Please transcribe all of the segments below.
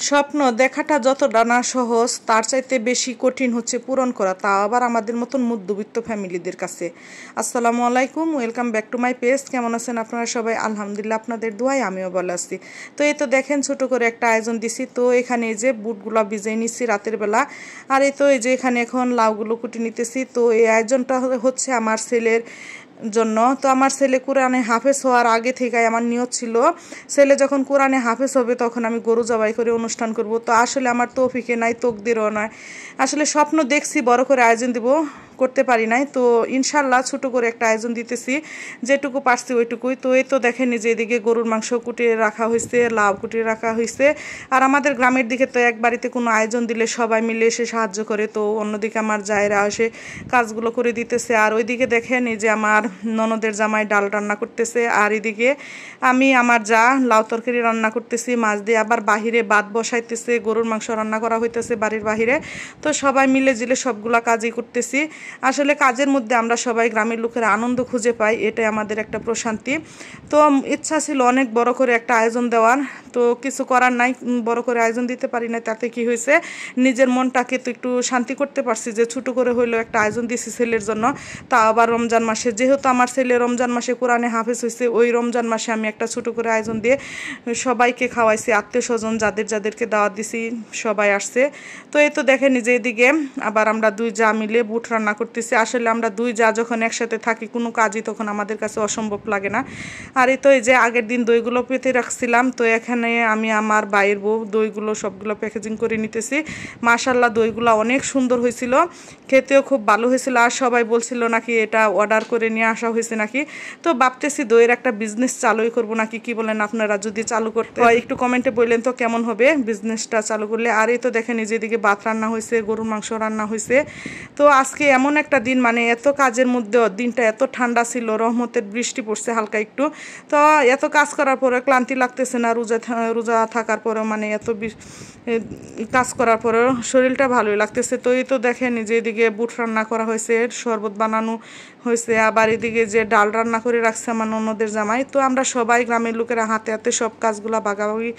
স্বপ্ন দেখাটা যতটা না সহজ তার চাইতে বেশি কঠিন হচ্ছে পূরণ করা, তা আবার আমাদের মতন মধ্যবিত্ত ফ্যামিলিদের কাছে। আসসালামু আলাইকুম, welcome back to my page. কেমন আছেন আপনারা সবাই? আলহামদুলিল্লাহ, আপনাদের দোয়ায় আমিও ভালো আছি। তো এই তো দেখেন, ছোট করে একটা আয়োজন দিছি। তো এখানে এই যে বুটগুলো ভিজিয়ে নিচ্ছি রাতের বেলা, আর এই তো এই যে এখানে এখন লাউগুলো কুটি নিতেছি। তো এই আয়োজনটা হচ্ছে আমার ছেলের জন্য। তো আমার ছেলে কোরআনে হাফেজ হওয়ার আগে থেকে আমার নিয়ত ছিল, ছেলে যখন কোরআনে হাফেজ হবে তখন আমি গরু জবাই করে অনুষ্ঠান করব। তো আসলে আমার তৌফিকে নাই, তকদিরও নয়। আসলে স্বপ্ন দেখছি বড় করে আয়োজন দিব, করতে পারি নাই। তো ইনশাল্লাহ ছোট করে একটা আয়োজন দিতেছি, যেটুকু পারছি ওইটুকুই। তো এই তো দেখেন, যে এদিকে গরুর মাংস কুটিয়ে রাখা হয়েছে, লাউ কুটিয়ে রাখা হয়েছে। আর আমাদের গ্রামের দিকে তো এক বাড়িতে কোনো আয়োজন দিলে সবাই মিলে এসে সাহায্য করে। তো অন্যদিকে আমার জায়েরা এসে কাজগুলো করে দিতেছে। আর ওইদিকে দেখেন, এই যে আমার ননদের জামাই ডাল রান্না করতেছে, আর এদিকে আমি আমার যা লাউ তরকারি রান্না করতেছি মাছ দিয়ে। আবার বাহিরে ভাত বসাইতেছে, গরুর মাংস রান্না করা হইতেছে বাড়ির বাহিরে। তো সবাই মিলে জিলে সবগুলা কাজই করতেছি। আসলে কাজের মধ্যে আমরা সবাই গ্রামের লোকেরা আনন্দ খুঁজে পাই, এটাই আমাদের একটা প্রশান্তি। তো ইচ্ছা ছিল অনেক বড় করে একটা আয়োজন দেওয়ার, তো কিছু করার নাই, বড় করে আয়োজন দিতে পারি না। তাতে কি হয়েছে, নিজের মনটাকে তো একটু শান্তি করতে পারছি যে ছোট করে হইলেও একটা আয়োজন দিয়েছি ছেলের জন্য। তা আবার রমজান মাসে, যেহেতু আমার ছেলে রমজান মাসে কোরআনে হাফেজ হয়েছে, ওই রমজান মাসে আমি একটা ছোট করে আয়োজন দিয়ে সবাইকে খাওয়াইছি, আত্মীয় স্বজন যাদেরকে দাওয়াত দিছি সবাই আসছে। তো এই তো দেখেন, নিজে এদিকে আবার আমরা দুই যা মিলে বুট রান্না করতেছি। আসলে আমরা দুই যা যখন একসাথে থাকি কোনো কাজই তখন আমাদের কাছে অসম্ভব লাগে না। আর এই তো এই যে আগের দিন দইগুলো পেতে রাখছিলাম, তো এখানে আমি আমার বাইরের বউ দইগুলো সবগুলো প্যাকেজিং করে নিতেছি। মাশাল্লাহ, দইগুলো অনেক সুন্দর হয়েছিল, খেতেও খুব ভালো হয়েছিল। আর সবাই বলছিল নাকি এটা অর্ডার করে নিয়ে আসা হয়েছে নাকি। তো ভাবতেছি দইয়ের একটা বিজনেস চালুই করবো নাকি, কি বলেন আপনারা? যদি চালু করতে হয় একটু কমেন্টে বললেন তো কেমন হবে বিজনেসটা চালু করলে। আর এই তো দেখেন, নিজেদিকে ভাত রান্না হয়েছে, গরুর মাংস রান্না হয়েছে। তো আজকে এমন একটা দিন, মানে এত কাজের মধ্যেও দিনটা এত ঠান্ডা ছিল, রহমতের বৃষ্টি পড়ছে হালকা একটু। তো এত কাজ করার পরে ক্লান্তি লাগতেছে না, রোজা থাকার পরেও, মানে এত কাজ করার পরেও শরীরটা ভালোই লাগতেছে। তো এই তো দেখেন, যে এদিকে বুট রান্না করা হয়েছে, শরবত বানানো হয়েছে, আবার এদিকে যে ডাল রান্না করে রাখছে আমার ননদের জামাই। তো আমরা সবাই গ্রামের লোকেরা হাতে হাতে সব কাজগুলো ভাগাভাগি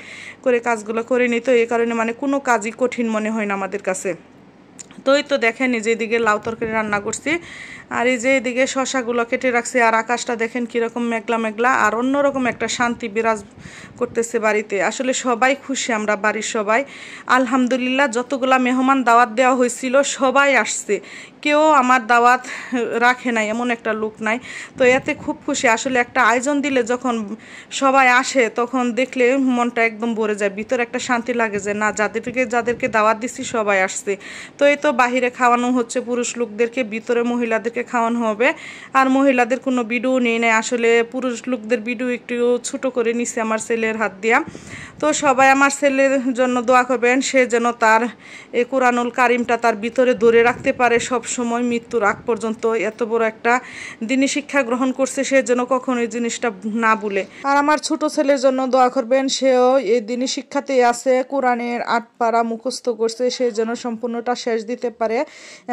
করে কাজগুলো করে নিই। তো এই কারণে মানে কোনো কাজই কঠিন মনে হয় না আমাদের কাছে। তো এই তো দেখেন, এই যে এদিকে লাউ তরকারি রান্না করছি, আর এই যে এদিকে শশাগুলো কেটে রাখছি। আর আকাশটা দেখেন কীরকম মেঘলা মেঘলা, আর অন্যরকম একটা শান্তি বিরাজ করতেছে বাড়িতে। আসলে সবাই খুশি, আমরা বাড়ির সবাই আলহামদুলিল্লাহ। যতগুলা মেহমান দাওয়াত দেওয়া হয়েছিল সবাই আসছে, কেউ আমার দাওয়াত রাখে নাই এমন একটা লোক নাই। তো এতে খুব খুশি। আসলে একটা আয়োজন দিলে যখন সবাই আসে তখন দেখলে মনটা একদম ভরে যায়, ভিতরে একটা শান্তি লাগে যে না, যাদেরকে দাওয়াত দিচ্ছি সবাই আসছে। তো এই তো বাহিরে খাওয়ানো হচ্ছে পুরুষ লোকদেরকে, ভিতরে মহিলাদেরকে খাওয়ানো হবে। আর মহিলাদের কোনো ভিডিও নেই নাই, আসলে পুরুষ লোকদের ভিডিও একটু ছোট করে নিছে আমার ছেলের হাত দিয়া। তো সবাই আমার ছেলের জন্য দোয়া করবেন, সে যেন তার এই কোরআনুল কারিমটা তার ভিতরে ধরে রাখতে পারে সব সময়, মৃত্যুর আগ পর্যন্ত। এত বড় একটা দিনী শিক্ষা গ্রহণ করছে, সে যেন কখনো এই জিনিসটা না ভুলে। আর আমার ছোট ছেলের জন্য দোয়া করবেন, সেও এই দিনী শিক্ষাতেই আছে, কোরআনের 8 পারা মুখস্থ করছে, সে যেন সম্পূর্ণটা শেষ দিতে পারে,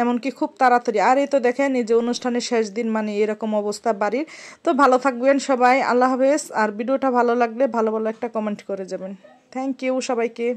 এমনকি খুব তাড়াতাড়ি। আর এই তো দেখেন, এই যে অনুষ্ঠানের শেষ দিন, মানে এরকম অবস্থা বাড়ির। তো ভালো থাকবেন সবাই, আল্লাহ হাফেজ। আর ভিডিওটা ভালো লাগলে ভালো ভালো একটা কমেন্ট করে যাবেন। থ্যাংক ইউ সবাইকে।